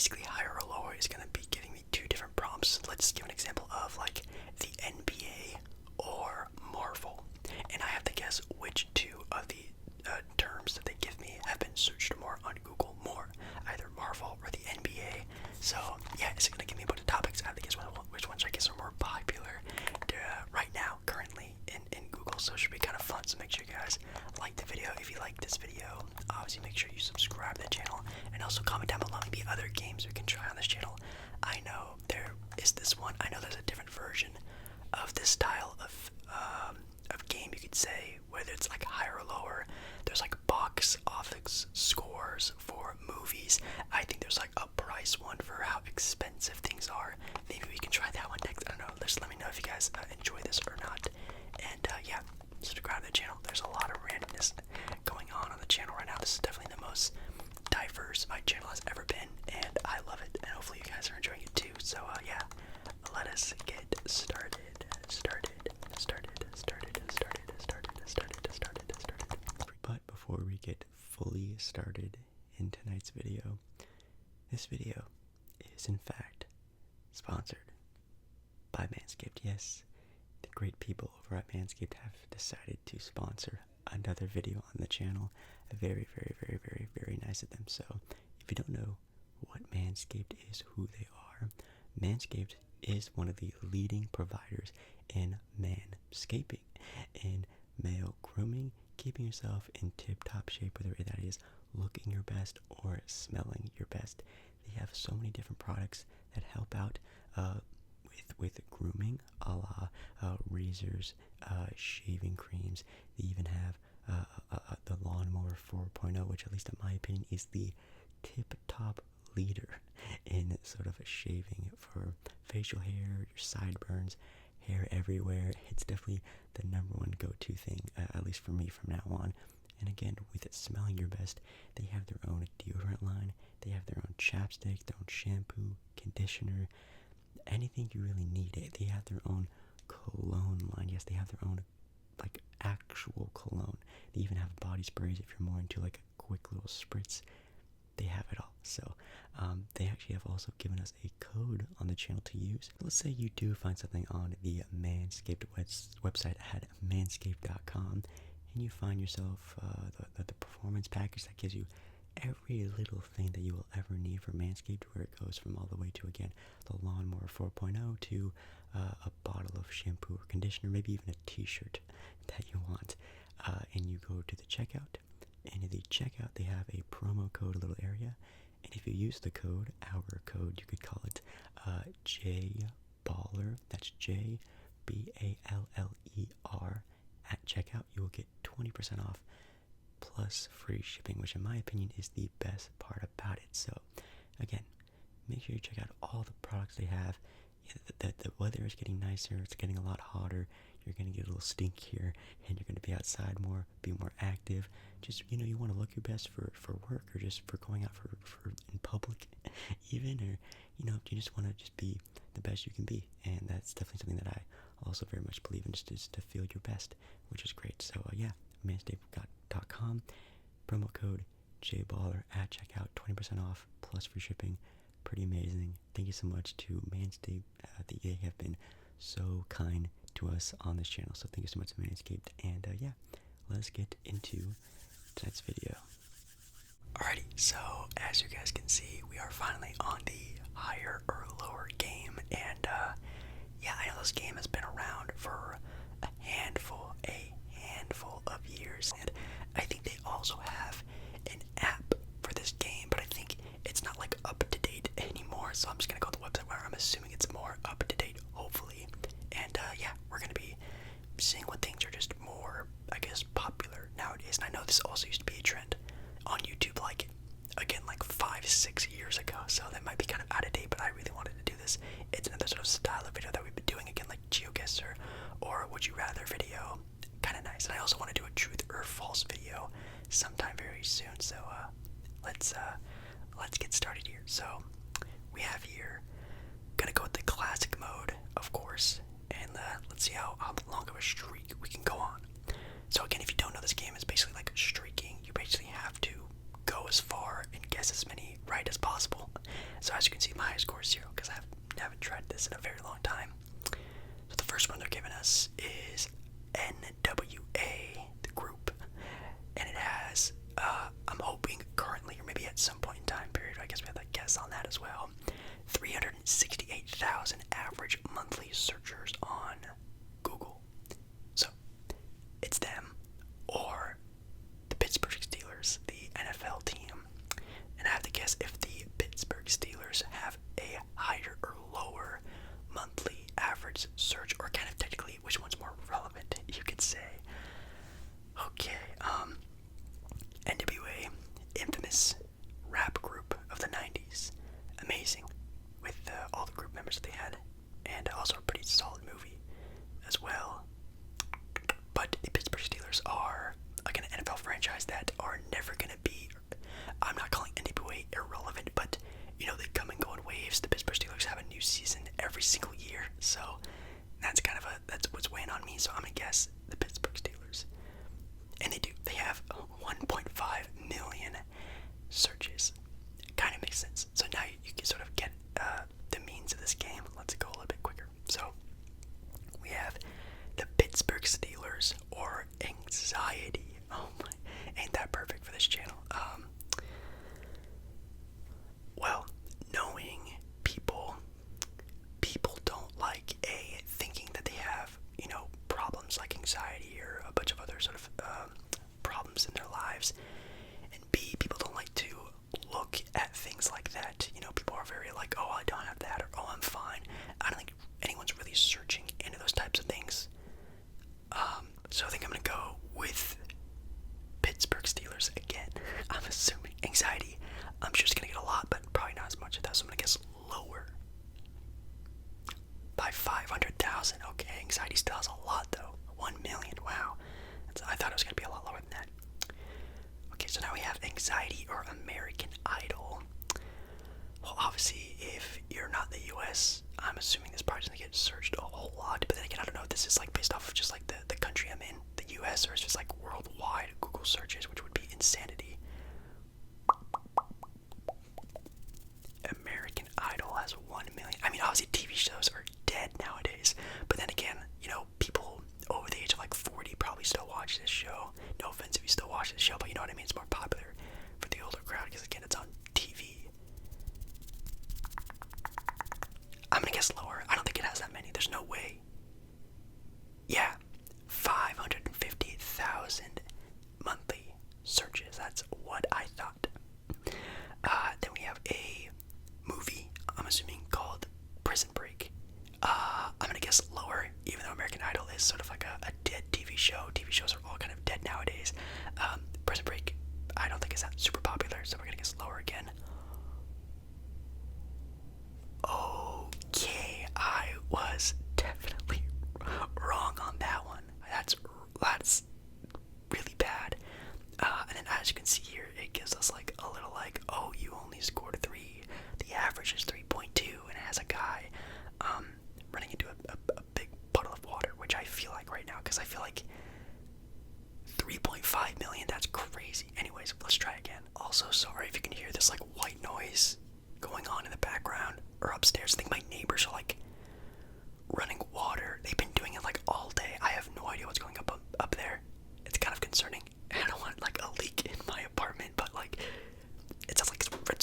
basically higher or lower is going to be giving me two different prompts. Let's give an example of like the NBA or Marvel, and I have to guess which two of the terms that they give me have been searched more on Google more, either Marvel or the NBA. So yeah, it's going to give me a bunch of topics. I have to guess which ones I guess are more popular right now, currently in Google. So it should be kind of fun. So make sure you guys like the video. If you like this video, obviously make sure you subscribe to the channel, and also comment down below maybe other games we can try on this channel. I know there is this one. I know there's a different version of this style of game, you could say, whether it's like higher or lower. There's like box office scores for movies. I think there's like a price one for how expensive things are. Maybe we can try that one next. I don't know. Just let me know if you guys enjoy this or not. And yeah, subscribe to the channel. There's a lot of randomness going on the channel right now. This is definitely the most diverse my channel has ever been, and I love it. And hopefully you guys are enjoying it too. So yeah, let us get started. But before we get fully started in tonight's video, this video is in fact sponsored by Manscaped. Yes, the great people over at Manscaped have decided to sponsor another video on the channel. Very, very, very, very, very nice of them. So if you don't know what Manscaped is, who they are, Manscaped is one of the leading providers in manscaping, in male grooming, keeping yourself in tip-top shape, whether that is looking your best or smelling your best. They have so many different products that help out with grooming, a la razors, shaving creams. They even have the Lawnmower 4.0, which at least in my opinion is the tip-top leader in sort of shaving for facial hair, your sideburns, hair everywhere. It's definitely the number one go-to thing, at least for me from now on. And again, with it smelling your best, they have their own deodorant line, they have their own chapstick, their own shampoo, conditioner, anything you really need. They have their own cologne line. Yes, they have their own like actual cologne. They even have body sprays if you're more into like a quick little spritz. They have it all. So they actually have also given us a code on the channel to use. Let's say you do find something on the Manscaped website at manscaped.com, and you find yourself the performance package that gives you every little thing that you will ever need for Manscaped, where it goes from all the way to, again, the Lawnmower 4.0 to a bottle of shampoo or conditioner, maybe even a t-shirt that you want. And you go to the checkout, and in the checkout they have a promo code, a little area, and if you use the code, our code, you could call it JBALLER, that's JBALLER, at checkout, you will get 20% off plus free shipping, which in my opinion is the best part about it. So again, make sure you check out all the products they have. The weather is getting nicer, it's getting a lot hotter, you're going to get a little stinkier, and you're going to be outside more, be more active. Just, you want to look your best for work, or just for going out for in public even, or, you just want to just be the best you can be. And that's definitely something that I also very much believe in, just to feel your best, which is great. So yeah, manscaped.com, promo code JBALLER at checkout, 20% off plus free shipping. Pretty amazing. Thank you so much to Manscaped. They have been so kind to us on this channel, so thank you so much to Manscaped. And yeah, let's get into tonight's video. Alrighty, so as you guys can see, we are finally on the higher or lower game, and yeah, I know this game has been around for a handful of years, and I think they also have an app for this game, but I think it's not like up to date anymore, so I'm just gonna go to the website where I'm assuming it's more up to date, hopefully. And yeah, we're gonna be seeing what things are just more, I guess, popular nowadays. And I know this also used to be a trend on YouTube, like, again, like 5-6 years ago, so that might be kind of out of date, but I really wanted to do this. It's another sort of style of video that we've been doing, again, like GeoGuessr or Would You Rather video. Kind of nice. And I also want to do a truth or false video sometime very soon, so let's get started here. So we have here, gonna go with the classic mode, of course, and let's see how long of a streak we can go on. So again, if you don't know, this game is basically like streaking. You basically have to go as far and guess as many right as possible. So as you can see, my high score is 0 because I haven't tried this in a very long time. So the first one they're giving us is NWA, the group, and it has, I'm hoping currently, or maybe at some point in time period, I guess we have that guess on that as well, 368,000 average monthly searchers on Google. So it's them or the Pittsburgh Steelers, the NFL team. And I have to guess if the Pittsburgh Steelers have a higher or lower monthly average search, or kind of technically which one's more relevant, you could say. Okay, NWA, infamous rap group of the 90s. Amazing, with all the group members that they had, and also a pretty solid movie as well. But the Pittsburgh Steelers are like an NFL franchise that are never going to be, I'm not calling NWA irrelevant, but you know, they come and go in waves. The Pittsburgh Steelers have a new season every single year, so that's what's weighing on me. So I'm going to guess the Pittsburgh Steelers. And they have 1.5 million searches. Kind of makes sense. So now you can sort of get the means of this game. Let's go a little bit quicker. So we have the Pittsburgh Steelers or anxiety. Oh my, ain't that perfect for this channel? Well, knowing people don't like thinking that they have, you know, problems like anxiety or a bunch of other sort of problems in their lives, and B, people don't like to look at things like that. You know, people are very like, oh, I don't have that, or oh, I'm fine. I don't think anyone's really searching into those types of things. So I think I'm gonna go with Pittsburgh Steelers again. I'm assuming anxiety, I'm sure it's gonna get a lot, but probably not as much of that, so I'm gonna guess lower by 500,000. Okay, anxiety still has a lot though. 1 million, wow. I thought it was gonna be a lot lower than that. Okay, so now we have anxiety or American Idol. Well, obviously, if you're not in the US, I'm assuming this probably doesn't get searched a whole lot, but then again, I don't know if this is like based off of just like the country I'm in, the US, or it's just like worldwide Google searches, which would be insanity. American Idol has 1 million. I mean, obviously TV shows are dead nowadays, but then again, you know, people over the age of like 40 probably still watch this show. No offense if you still watch this show, but you know what I mean? It's more popular for the older crowd because again, it's on TV. I'm gonna guess lower. I don't think it has that many. There's no way. Yeah, 550,000 monthly searches. That's what I thought. Then we have a movie, I'm assuming called Prison Break. I'm gonna guess lower, even though American Idol is sort of like a dead TV show. TV shows are all kind of dead nowadays. Prison Break, I don't think is that super popular, so we're gonna guess lower again. Okay, I was definitely wrong on that one. That's really bad. And then as you can see here, it gives us like a little like, oh, you only scored 3. The average is 3.2, and it has a guy running into a big puddle of water, which I feel like right now, because I feel like 3.5 million, that's crazy. Anyways, let's try again. Also, sorry if you can hear this like white noise going on in the background or upstairs. I think my neighbors are like running water. They've been doing it like all day. I have no idea what's going up there. It's kind of concerning. I don't want like a leak in my apartment, but like it's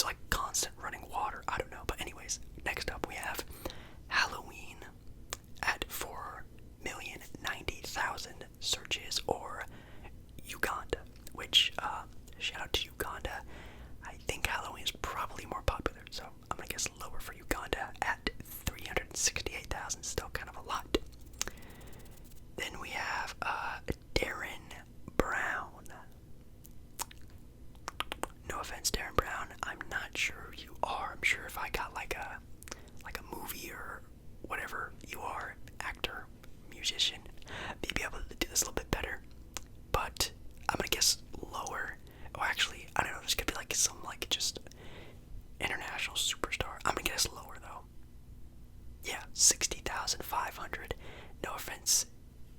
like constant running water. I don't know. But anyways, next up we have Halloween at 4,090,000 searches, or Uganda, which shout out to Uganda. I think Halloween is probably more popular, so I'm gonna guess lower for Uganda at 368,000. Still kind of a lot. Then we have Darren Brown. No offense, Darren Brown. I'm not sure who you are. I'm sure if I got like a movie or whatever you are, actor, musician, maybe able to do this a little bit better. But I'm gonna guess lower. Or actually, I don't know. This could be like some like just international superstar. I'm gonna guess lower though. Yeah, 60,500. No offense,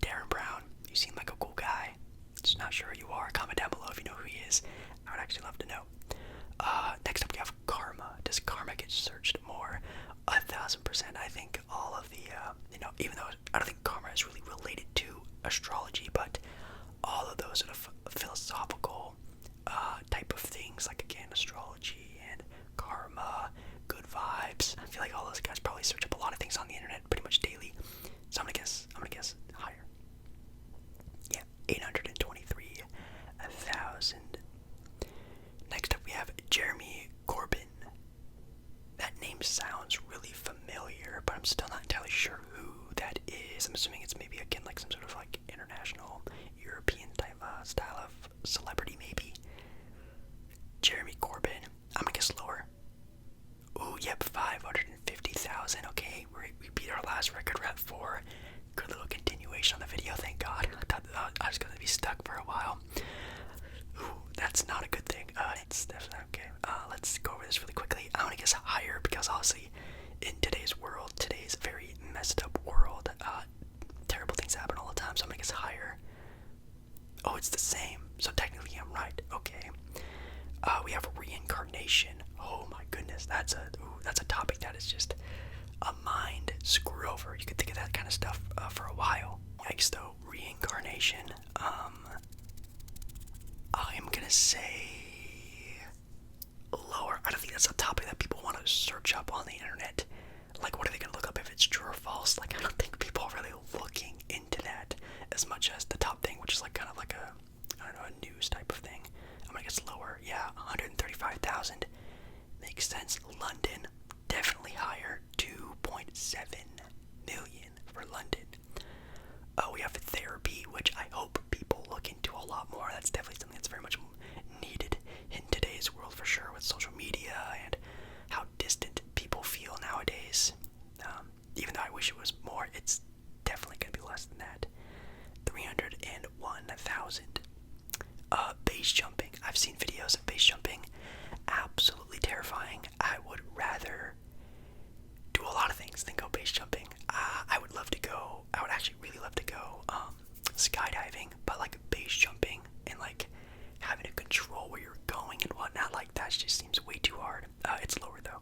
Darren Brown. You seem like a cool guy. Just not sure who you are. Comment down below if you know who he is. I would actually love to know. Next up we have Karma. Does Karma get get searched more. 1,000%. I think all of the, even though I don't think karma is really related to astrology, but all of those sort of philosophical type of things, like again, astrology and karma, good vibes. I feel like all those guys probably search up a lot of things on the internet pretty much daily. So I'm gonna guess higher. Yeah, 823,000. Next up we have Jeremy Corbyn. That name sounds really familiar, but I'm still not entirely sure who that is. I'm assuming it's maybe again like some sort of like international European type style of celebrity maybe. Jeremy Corbyn. I'm gonna guess lower. Ooh, yep, 550,000. Okay, we beat our last record. We're at 4. Good little continuation on the video, thank God. I thought I was gonna be stuck for a while. Ooh, that's not a good thing. It's definitely okay. Let's go over this really quickly. I want to guess higher because obviously in today's world, today's very messed up world, terrible things happen all the time, so I'm gonna guess higher. Oh, it's the same. So technically I'm right. Okay. We have reincarnation. Oh my goodness, that's a topic that is just a mind screw over. You could think of that kind of stuff for a while. Yikes though, reincarnation. I'm gonna say lower. I don't think that's a topic that people want to search up on the internet. Like, what are they gonna look up if it's true or false? Like, I don't think people are really looking into that as much as the top thing, which is like kind of like a, I don't know, a news type of thing. I'm gonna guess lower. Yeah, 135,000. Makes sense. London, definitely higher. 2.7 million for London. We have therapy, which I hope people look into a lot more. That's definitely something that's very much needed in today's world for sure, with social media and how distant people feel nowadays. Even though I wish it was more, it's definitely going to be less than that. 301,000. Base jumping. I've seen videos of base jumping. Absolutely terrifying. I would rather do a lot of things than go base jumping. I would actually really love to go skydiving, but like base jumping and like having to control where you're going and whatnot, like that just seems way too hard. It's lower though.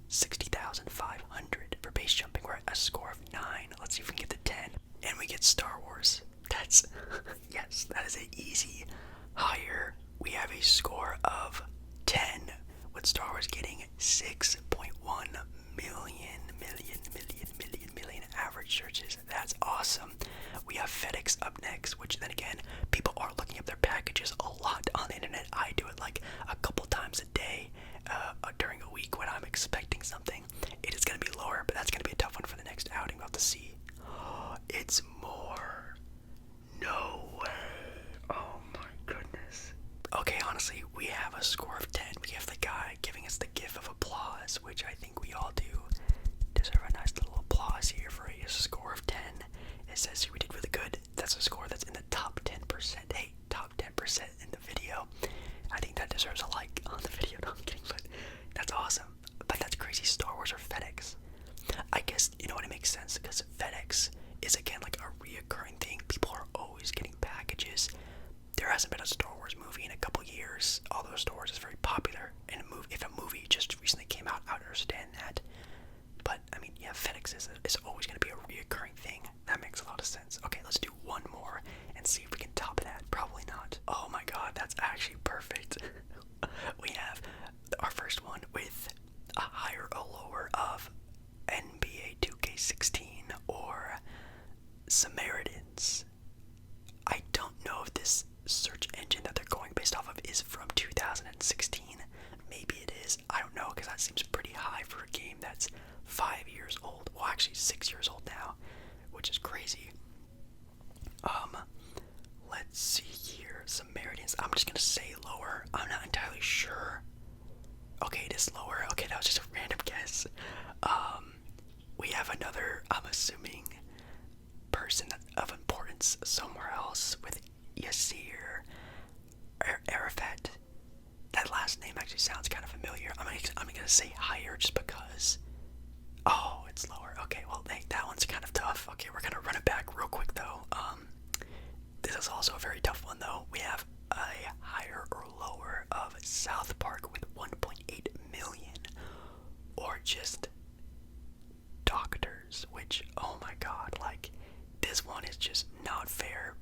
60,500 for base jumping. We're at a score of 9. Let's see if we can get to 10. And we get Star Wars. That's, yes, that is an easy higher. We have a score of 10, with Star Wars getting 6.1 million average searches. That's awesome. We have FedEx up next, which then again, people are looking up their packages a lot on the internet. I do it like a couple times a day during a week when I'm expecting something. It is going to be lower, but that's going to be a tough one for the next outing. We'll have to see. It's more. No way. Oh my goodness. Okay, honestly, we have a score of 10. We have the guy giving us the gift of applause, which I think we all do deserve a nice little applause here for a score of 10. It says we did really good. That's a score that's in the top 10%. Hey, top 10% in the video. I think that deserves a like on the video. No, I'm kidding, but that's awesome. But that's crazy. Star Wars or FedEx. I guess, you know what, it makes sense because FedEx is again like a reoccurring thing. People are always getting packages. There hasn't been a Star Wars movie in a couple years, although Star Wars is very popular. And if a movie just recently came out, I would understand that. But I mean, yeah, FedEx is always going to be a reoccurring thing. That makes a lot of sense. Okay, let's do one more and see if we can top that. Probably not. Oh my God, that's actually perfect. We have our first one with a higher or lower of NBA 2K16 or Samaritans. I don't know if this search engine that they're going based off of is from 2016. Maybe it is. I don't know, because that seems pretty high for a game that's 5 years old. Well, actually 6 years old now, which is crazy. Let's see here. Samaritans. I'm just gonna say lower. I'm not entirely sure. Okay, it is lower. Okay, that was just a random guess. We have another, I'm assuming, person of importance somewhere else with Yasir Arafat. That last name actually sounds kind of familiar. I'm gonna say higher just because. Oh, it's lower. Okay, well, hey, that one's kind of tough. Okay, we're gonna run it back real quick though. This is also a very tough one though. We have a higher or lower of South Park with 1.8 million, just doctors, which, oh my god, like, this one is just not fair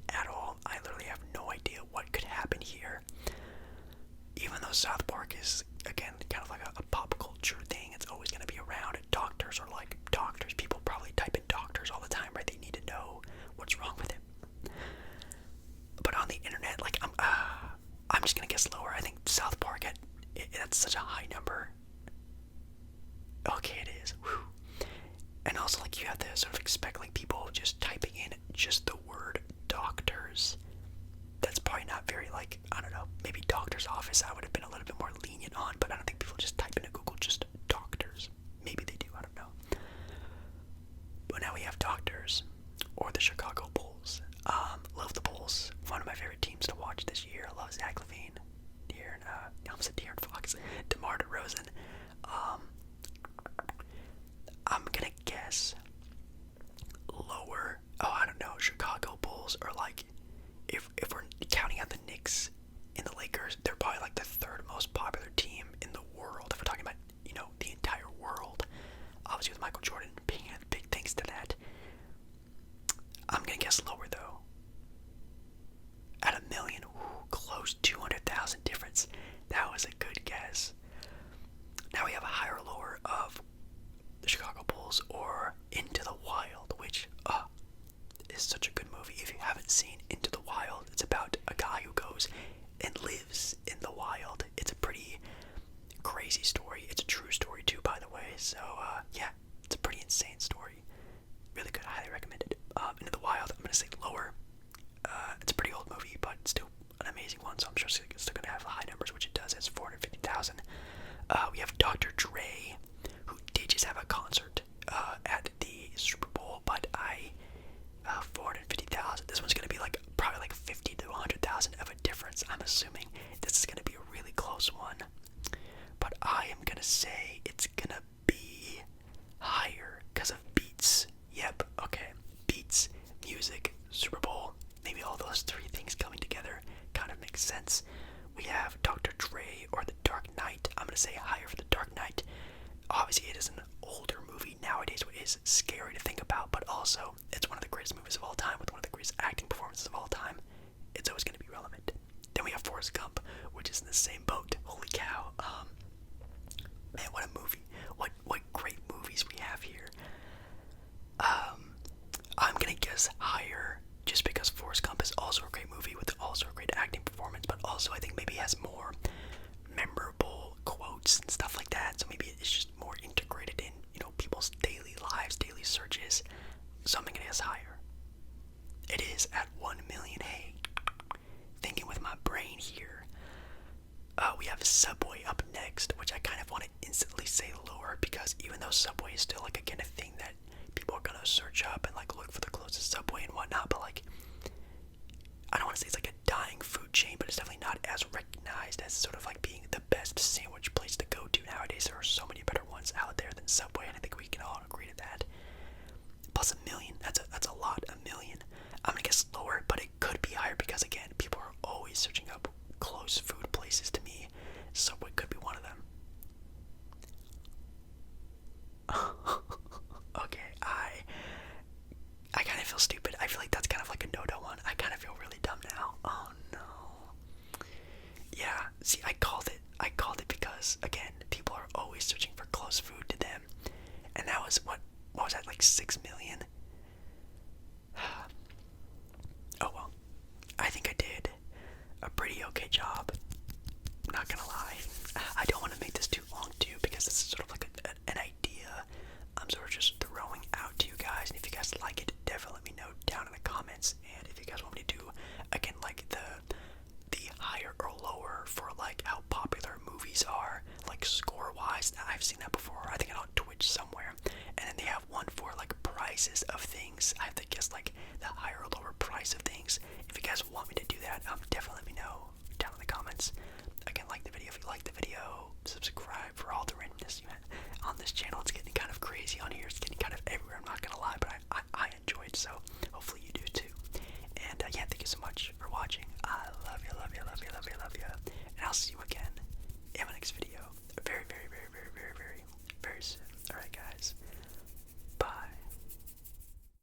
at all. I literally have no idea what could happen here. Even though South Park is, again, kind of like a pop culture thing, it's always going to be around. Doctors are like doctors. People probably type in doctors all the time, right? They need to know what's wrong with him. But on the internet, like, I'm just going to guess lower. I think South Park, that's such a high number. Okay, it is. Whew. And also, like, you have to sort of expect, like, people just typing in just the word doctors. That's probably not very, like, I don't know, maybe doctor's office I would have been a little bit more lenient on, but I don't think people just type into Google just doctors. Maybe they do, I don't know. But now we have doctors, or the Chicago Bulls. Love the Bulls. One of my favorite teams to watch this year. I love Zach LaVine. De'Aaron Fox. DeMar DeRozan. I'm gonna guess lower. Oh, I don't know. Chicago Bulls are like, if we're counting out the Knicks and the Lakers, they're probably like the third most popular team in the world. If we're talking about, the entire world. Obviously with Michael Jordan being a big thanks to that. I'm gonna guess lower though. At $1 million, close 200,000 difference. That was a good guess. Now we have a higher or lower of the Chicago Bulls or Into the Wild, which is such a good movie. If you haven't seen Into the Wild, it's about a guy who goes and lives in the wild. It's a pretty crazy story. It's a true story too, by the way. So yeah, it's a pretty insane story. Really good. I highly recommend it. Into the Wild, I'm gonna say lower. It's a pretty old movie, but still an amazing one. So I'm sure it's still gonna have high numbers, which it does. It's 450,000. We have Dr. Dre, who did just have a concert at the Super Bowl, but 450,000. This one's gonna be like probably like 50 to 100,000 of a difference. I'm assuming this is gonna be a really close one, but I am gonna say it's gonna be higher because of Beats. Yep. Okay. Beats, music, Super Bowl. Maybe all those three things coming together kind of makes sense. We have Dr. Dre or The Dark Knight. I'm gonna say higher for The Dark Knight. Obviously, it is an older movie nowadays, which is scary to think about, but also it's one of the greatest movies of all time with one of the greatest acting performances of all time. It's always going to be relevant. Then we have Forrest Gump, which is in the same boat. Holy cow! Man, what a movie! What great movies we have here. I'm gonna guess higher, just because Forrest Gump is also a great movie with also a great acting performance, but also I think maybe it has more memorable quotes and stuff like that, so maybe it's just more integrated in, people's daily lives, daily searches, so I'm gonna guess higher. It is at 1 million. Hey, thinking with my brain here. We have Subway up next, which I kind of want to instantly say lower, because even though Subway is still, like, again, a thing that people are gonna search up and, like, look for the closest Subway and whatnot, but, like, I don't want to say it's like a dying food chain, but it's definitely not as recognized as sort of like being the best sandwich place to go to nowadays. There are so many better ones out there than Subway, and I think we can all agree to that. Plus $1 million, that's a lot. $1 million. I'm gonna guess lower, but it could be higher because, again, people are always searching up close food places to me. Subway could be one of them. Okay, I kind of feel stupid. I feel like that's kind of like a no-no one. I kind of feel really dumb now. Oh no. Yeah, see, I called it because, again, people are always searching for close food to them. And that was, what was that, like 6 million? Oh well. I think I did a pretty okay job. Not gonna lie. I don't want to make this too long too, because this is sort of like an idea I'm sort of just throwing out to you guys, and if you guys like it, definitely let me know down in the comments. And if you guys want me to do, again, like the higher or lower for like how popular movies are, like score wise, I've seen that before. I think it's on Twitch somewhere, and then they have one for like prices of things. I have to guess like the higher or lower price of things. If you guys want me to do that, definitely let me know down in the comments. Again, like the video if you like the video, subscribe for all the randomness you had on this channel. It's getting kind of crazy on here. It's getting kind of everywhere, I'm not gonna lie, but